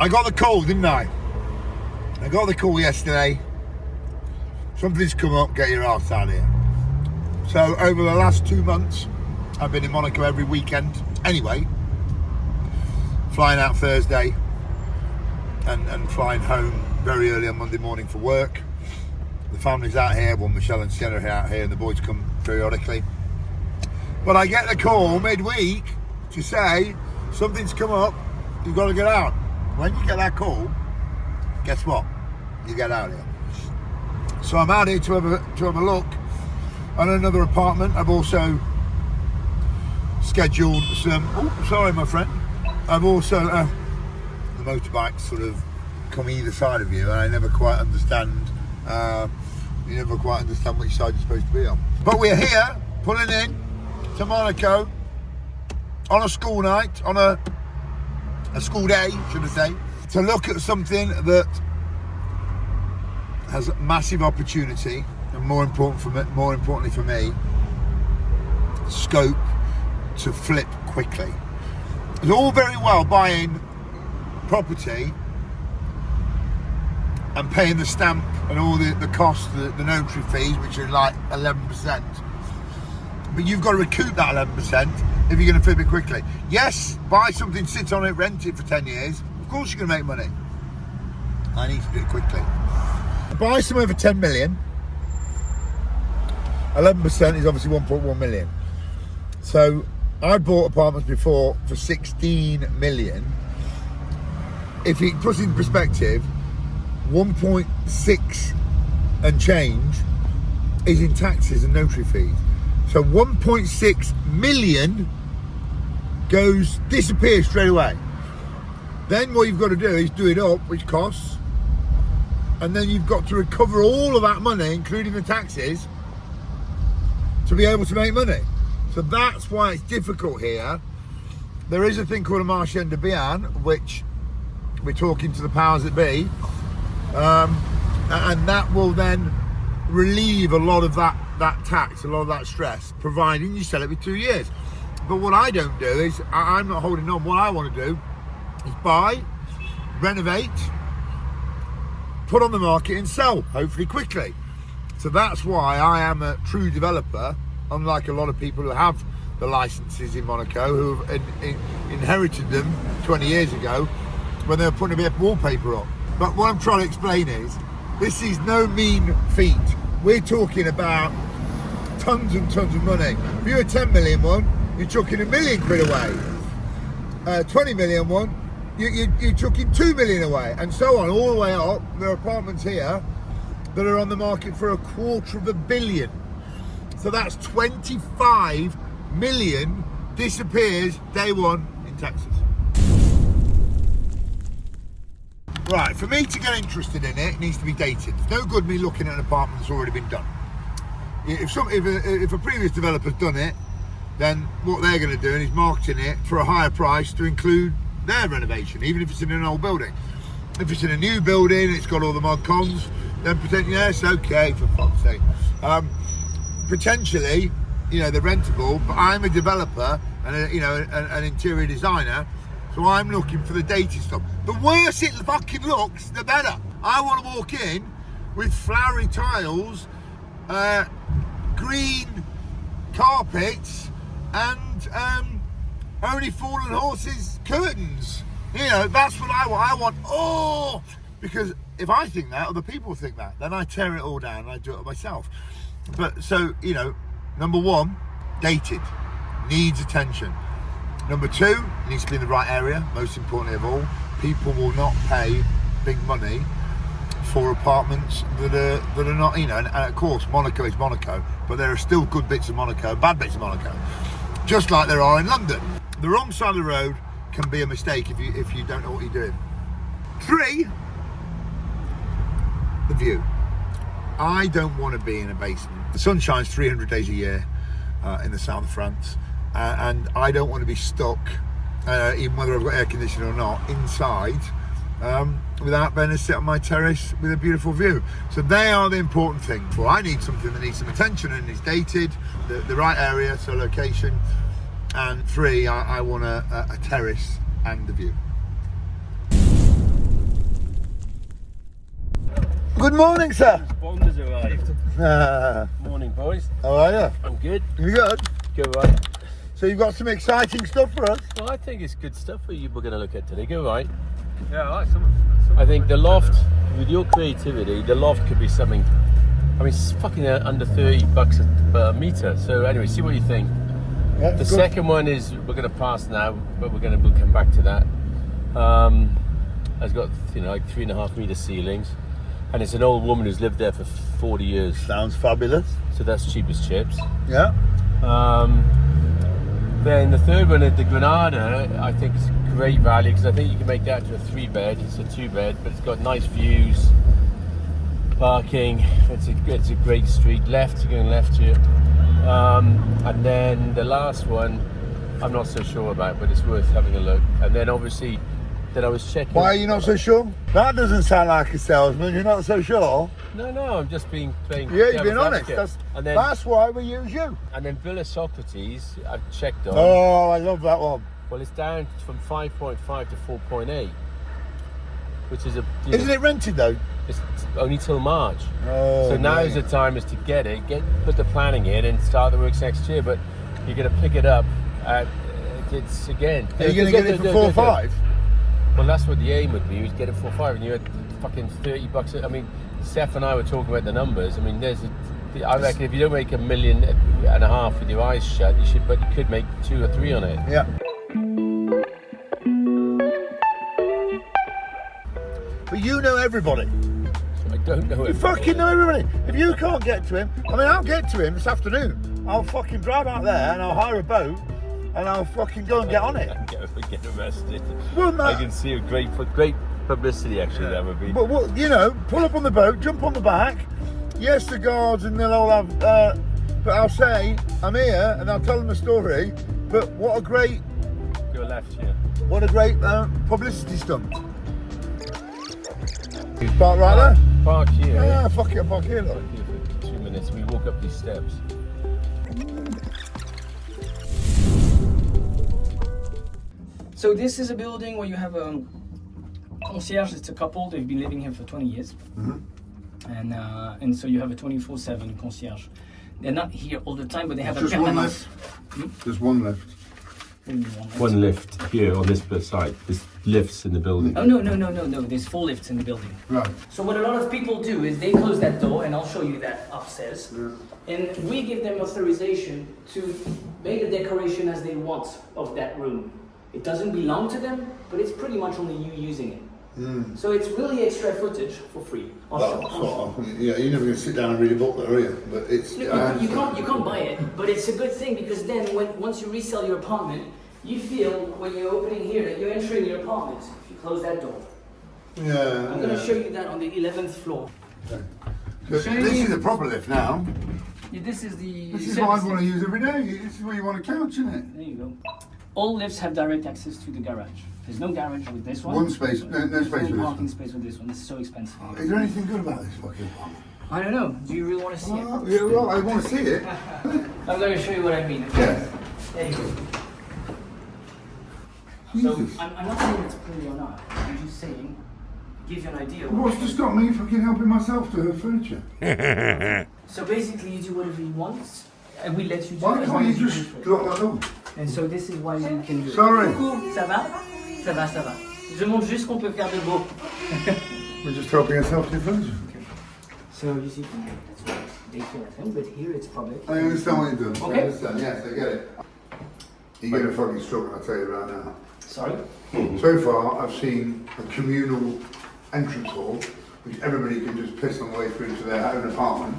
I got the call, didn't I? I got the call yesterday. Something's come up, get your ass out of here. So over the last 2 months, I've been in Monaco every weekend. Anyway, flying out Thursday and flying home very early on Monday morning for work. The family's out here, well, Michelle and Sienna are out here, and the boys come periodically. But I get the call midweek to say, something's come up, you've got to get out. When you get that call, guess what? You get out here. So I'm out here to have a look at another apartment. I've also scheduled some, oh, sorry my friend. I've also, the motorbikes sort of come either side of you, and I never quite understand, you never quite understand which side you're supposed to be on. But we're here, pulling in to Monaco on a school night, on a school day, should I say, to look at something that has massive opportunity, and more importantly for me, scope to flip quickly. It's all very well buying property and paying the stamp and all the costs, the notary fees, which are like 11%. But you've got to recoup that 11% if you're going to flip it quickly. Yes, buy something, sit on it, rent it for 10 years. Of course you're going to make money. I need to do it quickly. Buy somewhere for 10 million. 11% is obviously 1.1 million. So I bought apartments before for 16 million. If it puts it in perspective, 1.6 and change is in taxes and notary fees. So 1.6 million disappears straight away. Then what you've got to do is do it up, which costs, and then you've got to recover all of that money, including the taxes, to be able to make money. So that's why it's difficult here. There is a thing called a marchand de biens, which we're talking to the powers that be, and that will then relieve a lot of that tax, a lot of that stress, providing you sell it for 2 years. But what I don't do is, I'm not holding on. What I want to do is buy, renovate, put on the market and sell, hopefully quickly. So that's why I am a true developer, unlike a lot of people who have the licenses in Monaco, who have inherited them 20 years ago when they were putting a bit of wallpaper on. But what I'm trying to explain is, this is no mean feat. We're talking about tons and tons of money. If you're a 10 million one, you're chucking £1 million away. 20 million one, you're chucking 2 million away, and so on, all the way up. There are apartments here that are on the market for $250 million. So that's 25 million disappears day one in taxes. Right, for me to get interested in it, it needs to be dated. It's no good me looking at an apartment that's already been done. If a previous developer's done it, then what they're going to do is marketing it for a higher price to include their renovation, even if it's in an old building. If it's in a new building, it's got all the mod cons, then potentially, yes, okay, for fuck's sake. Potentially, they're rentable, but I'm a developer and an interior designer, so I'm looking for the dated stuff. The worse it fucking looks, the better. I want to walk in with flowery tiles, green carpets, and only fallen horses curtains. That's what I want. I want, because if I think that, other people think that, then I tear it all down and I do it myself. But so, number one, dated, needs attention. Number two, it needs to be in the right area. Most importantly of all, people will not pay big money for apartments that are not, and of course Monaco is Monaco, but there are still good bits of Monaco, bad bits of Monaco, just like there are in London. The wrong side of the road can be a mistake if you don't know what you're doing. 3, the view. I don't want to be in a basement. The sun shines 300 days a year in the south of France, and I don't want to be stuck, even whether I've got air conditioning or not, inside without being able to sit on my terrace with a beautiful view. So they are the important things. Well, I need something that needs some attention and is dated, the right area, so location. And 3, I want a terrace and the view. Good morning, sir. Bond has arrived. Morning, boys. How are you? I'm good. You good? Go right. So you've got some exciting stuff for us? Well, I think it's good stuff that we're going to look at today. Go right. Yeah, I like some. I think the loft, with your creativity, the loft could be something. I mean, it's fucking under $30 a meter. So anyway, see what you think. Yeah, The second one is we're going to pass now, but we'll come back to that. It's got like 3.5 meter ceilings, and it's an old woman who's lived there for 40 years. Sounds fabulous. So that's cheap as chips. Yeah. Then the third one, the Granada, I think is great value because I think you can make that to a 3-bed. It's a 2-bed, but it's got nice views, parking. It's a great street. Left, you're going left here. And then the last one, I'm not so sure about, but it's worth having a look. And then obviously, then I was checking. Why are you not so sure? That doesn't sound like a salesman. You're not so sure. No, I'm just playing. Yeah, you're being honest. And then, That's why we use you. And then Villa Socrates, I've checked on. Oh, I love that one. Well, it's down from 5.5 to 4.8, which is Isn't it rented though? It's only till March. Oh, so now is the time is to get it, put the planning in, and start the works next year. But you're going to pick it up at it's again. Are you going to get it for 4 or 5? Well, that's what the aim would be. Was get it for 4 or 5, and you had fucking $30. I mean, Seth and I were talking about the numbers. I mean, I reckon if you don't make $1.5 million with your eyes shut, but you could make 2 or 3 on it. Yeah. But you know everybody. I don't know. You fucking know everybody. If you can't get to him, I mean, I'll get to him this afternoon. I'll fucking drive out there and I'll hire a boat and I'll fucking go and get on it. Get arrested. Well, I can see a great publicity actually that would be. But pull up on the boat, jump on the back. Yes, the guards and they'll all have. But I'll say I'm here and I'll tell them the story. But what a great. Go left here. What a great publicity stunt. Park right there. Park here. Yeah, fuck it, I'll park here. Look. Park here for 2 minutes. We walk up these steps. So this is a building where you have a concierge. It's a couple. They've been living here for 20 years, and so you have a 24/7 concierge. They're not here all the time, but they have a permanence. Just one left. One lift here on this side. There's lifts in the building. Oh no! There's 4 lifts in the building. Right. So what a lot of people do is they close that door, and I'll show you that upstairs. Yeah. And we give them authorization to make the decoration as they want of that room. It doesn't belong to them, but it's pretty much only you using it. So it's really extra footage for free. Yeah, you're never going to sit down and read a book there, are you? But it's Look, you can't buy it, but it's a good thing because then once you resell your apartment, you feel when you're opening here that you're entering your apartment if you close that door. Yeah. I'm going to show you that on the 11th floor. Okay. This is a proper lift now. Yeah, this is what I want to use every day. This is where you want a couch, isn't it? There you go. All lifts have direct access to the garage. There's no garage with this one. One space, no space with this one. Parking space with this one. This is so expensive. Is there anything good about this fucking apartment? I don't know. Do you really want to see it? Yeah, well, I want to see it. I'm going to show you what I mean. Yeah. There you go. Jesus. So I'm not saying it's pretty or not. I'm just saying, give you an idea. What's to stop me fucking helping myself to her furniture? So basically, you do whatever you want, and we let you do. Why as can't long you as just can. drop that door? And so this is why you can do it. Sorry. Coucou, ça va? Ça va, ça va. Je montre juste qu'on peut faire de beau. We're just helping ourselves to furniture. Okay. So you see, that's right. They feel at home, but here it's public. I understand what you're doing. Okay. I understand, yes, I get it. You're going to fucking struggle, I'll tell you right now. Sorry? So far, I've seen a communal entrance hall, which everybody can just piss on the way through to their own apartment.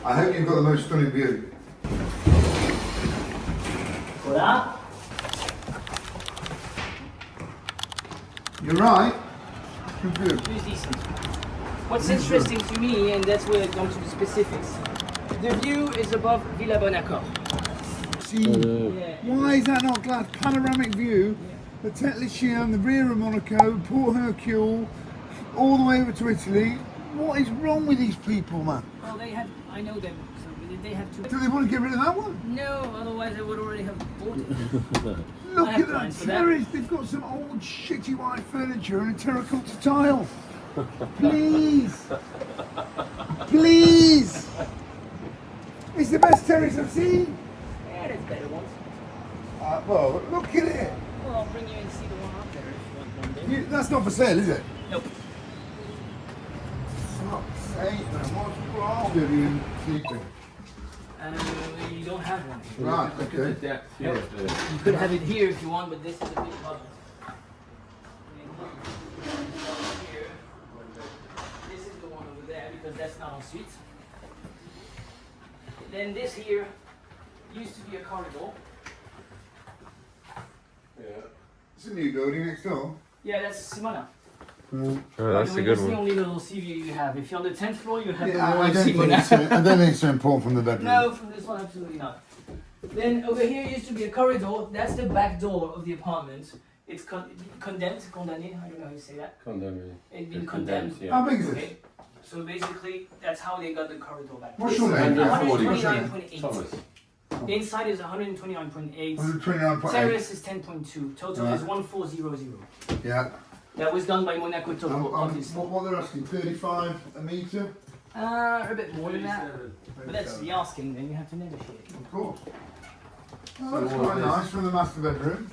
I hope you've got the most stunning view. Voilà. You're right. Good view. It's decent. What's interesting to me, and that's where I come to the specifics, the view is above Villa Monaco. See, why is that not glass? Panoramic view, the Tête Lichian, the rear of Monaco, Port Hercule, all the way over to Italy. What is wrong with these people, man? Well, they have, I know them, so they have to. Do they want to get rid of that one? No, otherwise I would already have bought it. Look I have at that plans for that. terrace. They've got some old shitty white furniture and a terracotta tile. Please. Please. It's the best terrace I've seen. Yeah, there's better ones. Well, look at it. Well, I'll bring you and see the one up there if you want one day. That's not for sale, is it? Nope. Fuck's sake, man. What's wrong with you sleeping? You don't have one. Right, Look at okay. the depth here. You could have it here if you want, but this is a big cupboard. Here. This is the one over there because that's not en suite. Then this here used to be a corridor. Yeah. It's a new building next door. Yeah, that's Simona. Oh, that's a good That's the one. only little sea view you have. If you're on the 10th floor, you have the Yeah, one I with don't think Simona. I don't think it's so important from the bedroom. No, from this one, absolutely not. Then over here used to be a corridor. That's the back door of the apartment. It's condemned, condamné. I don't know how you say that. Condemned. It's been It's condemned. yeah. How big is it? Okay. So basically, that's how they got the corridor back. What's your name? 140. 129.8. Thomas. The inside is 129.8. 129.8. Terrace is 10.2. Total Right. is 1400. Yeah. That was done by Monaco Total, obviously. What they're asking, 35 a metre? A bit more than that. But that's the asking, then you have to negotiate. Of course. Oh, that's quite nice from the master bedroom.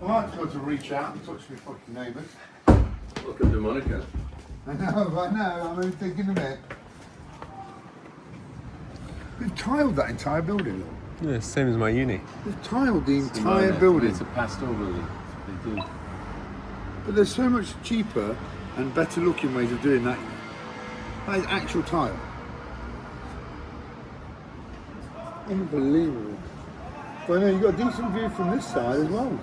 I like to go to reach out and touch my fucking neighbours. Welcome to Monaco. I know, I'm only thinking of it. They've tiled that entire building, look. Yeah, same as my uni. They've tiled the entire building. It's a pastel building. They do. But there's so much cheaper and better looking ways of doing that. That is actual tile. Unbelievable. But I know you've got a decent view from this side as well.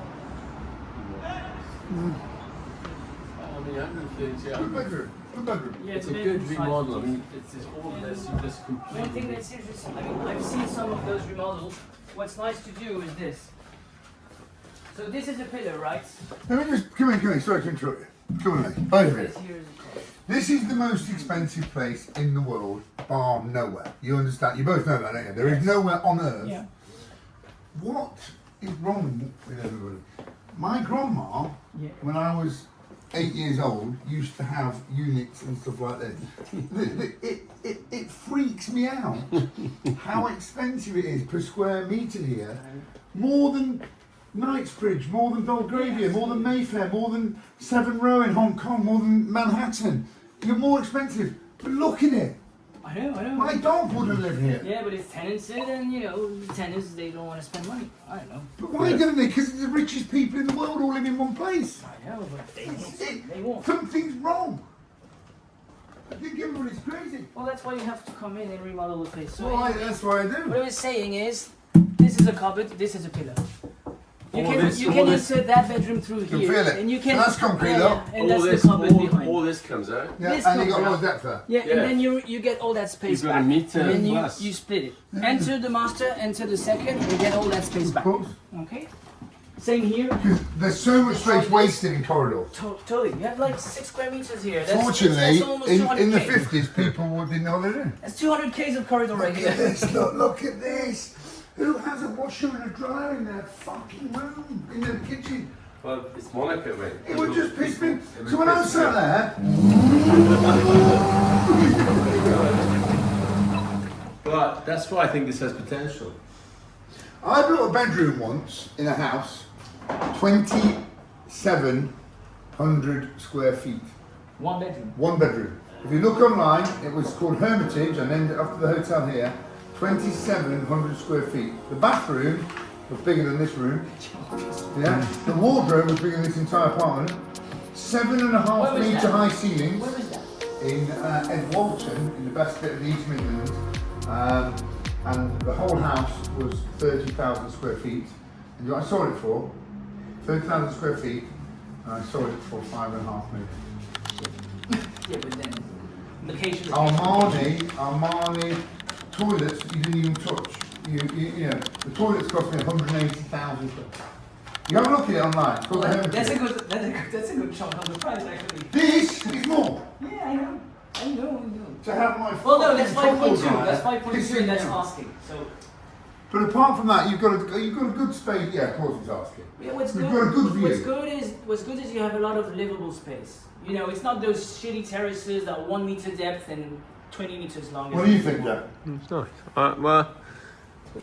Good bedroom. Good bedroom. Yeah, It's a made good from side remodel. I to mean, it's just all of this. You just One thing completely. that's interesting, I mean, I've seen some of those remodels. What's nice to do is this. So this is a pillar, right? Let me just come here. Sorry to interrupt you. Come on, mate. Both of you. This here is a color. This is the most expensive place in the world, bar nowhere. You understand? You both know that, don't you? There is nowhere on earth. Yeah. What is wrong with everybody? My grandma, Yeah. when I was 8 years old, used to have units and stuff like this. It freaks me out how expensive it is per square metre here. More than Knightsbridge, more than Belgravia, more than Mayfair, more than Severn Row in Hong Kong, more than Manhattan. You're more expensive. But look at it. I know. My dog wouldn't live here. Yeah, but it's tenanted, and you know, tenants they don't want to spend money. I don't know. But why don't they? Because the richest people in the world all live in one place. I know, but they It- won't. Something's wrong. I think everybody's crazy. Well, that's why you have to come in and remodel the place. So That's what I what do. I was saying is, this is a cupboard, this is a pillar. You All can this- you all can this- insert that bedroom through can here, feel it. and you can. So that's concrete, yeah, though. yeah, and All that's this, the cupboard behind. all this comes out. Yeah, This and you comes got more out. depth there. Yeah, Yeah. and then you get all that space You've got a back. meter and then plus. you split it. Enter the master, enter the second, and get all that space Of back. course. Okay. Same here. Because there's so much space wasted in corridor. Totally. You have like 6 square meters here. That's Fortunately, almost in the 200K. 50s, people didn't know what they're doing. That's 200Ks of corridor right Look at here. this, look at this. Who has a washer and a dryer in their fucking room, in their kitchen? Well, it's Monaco, mate. It would just piss me. So when I sat there, But that's why I think this has potential. I built a bedroom once in a house, 2,700 square feet. 1 bedroom. One bedroom. If you look online, it was called Hermitage, and then after the hotel here, 2,700 square feet. The bathroom was bigger than this room. Yeah. The wardrobe was bigger than this entire apartment. 7.5 Where was metre that? high ceilings Where was that? in Edwalton, in the best bit of the East Midlands. And the whole house was 30,000 square feet. And I sold it for 30,000 square feet, and I sold it for 5.5 million. Yeah, but then location. Armani toilets you didn't even touch. You know, the toilets cost me 180,000. You have a look at it online. It's called the Hermitage. That's a good chunk on the price actually. This is more. Yeah, I know. To have my Well, no, that's fucking 5.2. football That's dryer 5.2, and pissing that's down. asking. So But apart from that, you've got a good space. Yeah, of course he's asking. Yeah, what's You've good, got a good view. what's good is you have a lot of livable space. You know, it's not those shitty terraces that 1 meter depth and 20 meters long. What do you think, Jack? It's nice. Well,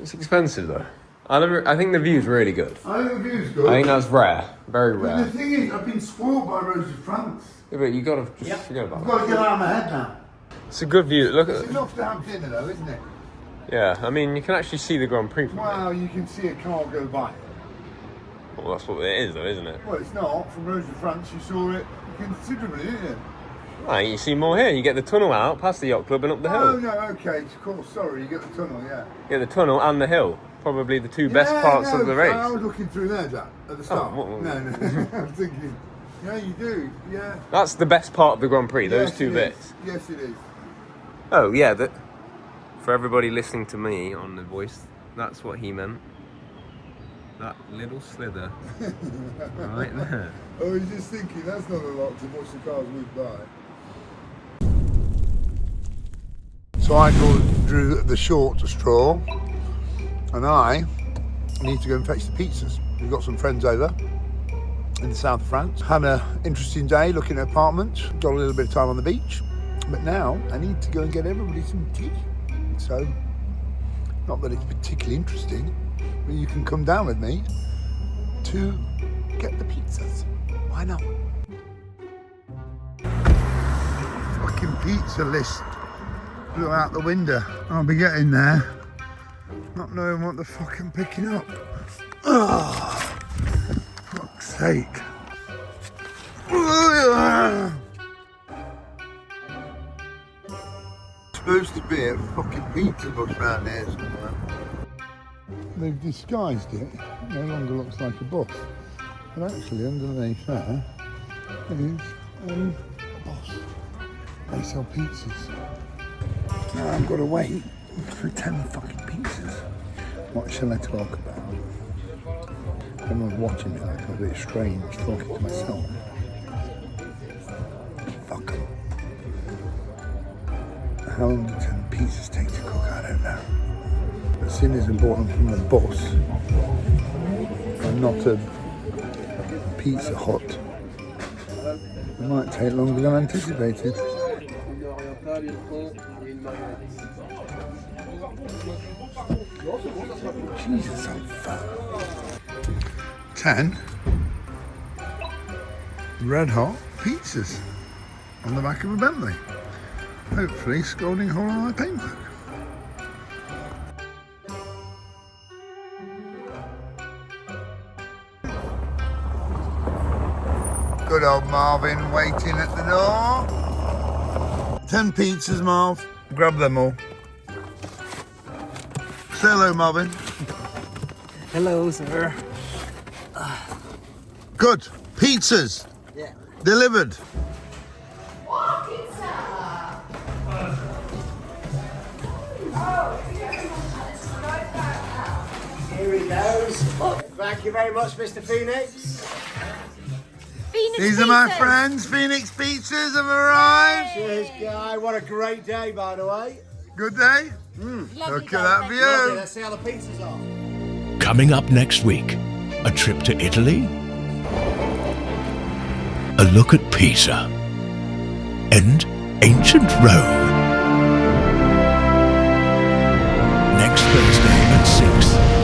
it's expensive though. I think the view's really good. I think the view's good. I think that's rare, very But rare. the thing is, I've been spoiled by Rose of France. Yeah, but you gotta just Yep. forget about I've that. got to get out of my head now. It's a good view. Look It's at. enough to have dinner, though, isn't it? Yeah, I mean, you can actually see the Grand Prix from there. Wow, you can see a car go by. Well, that's what it is, though, isn't it? Well, it's not. From Rose of France, you saw it considerably, didn't you? Right, you see more here. You get the tunnel out, past the yacht club, and up the Oh, hill. no, okay. Of course, sorry, you get the tunnel, yeah. You get the tunnel and the hill. Probably the two best parts of the race. I was looking through there, Jack, at the start. what- No. I'm thinking, yeah, you do, yeah. That's the best part of the Grand Prix, those Yes, two it bits. is. Yes, it is. Oh, yeah, for everybody listening to me on the voice, that's what he meant. That little slither right there. I was just thinking, that's not a lot to watch the cars move by. So I drew the short straw, and I need to go and fetch the pizzas. We've got some friends over in the south of France. Had an interesting day looking at apartments, got a little bit of time on the beach, but now I need to go and get everybody some tea. So, not that it's particularly interesting, but you can come down with me to get the pizzas. Why not? Fucking pizza list blew out the window. I'll be getting there, not knowing what the fuck I'm picking up. Oh, fuck's sake. Supposed to be a fucking pizza bus around here somewhere. They've disguised it. It no longer looks like a bus. But actually underneath there is a bus. They sell pizzas. Now I've got to wait for 10 fucking pizzas. What shall I talk about? Everyone's watching me like I'm a bit strange talking to myself. Fuck 'em. How long do 10 pizzas take to cook? I don't know. But seeing as I bought them from the bus and not a Pizza Hut, it might take longer than anticipated. Jesus, I'm fat. 10 red hot pizzas on the back of a Bentley. Hopefully scalding a hole in my paintbook. Good old Marvin waiting at the door. 10 pizzas, Marv. Grab them all. Say hello, Marvin. Hello, sir. Good. Pizzas. Yeah. Delivered. Here he goes. Thank you very much, Mr. Phoenix. Phoenix These are my pizzas. friends. Phoenix Pizzas have arrived. Cheers, guy. What a great day, by the way. Good day. Lovely Look day, at that thank view. you. Lovely. Let's see how the pizzas are. Coming up next week, a trip to Italy, a look at Pisa, and ancient Rome. Next Thursday at 6.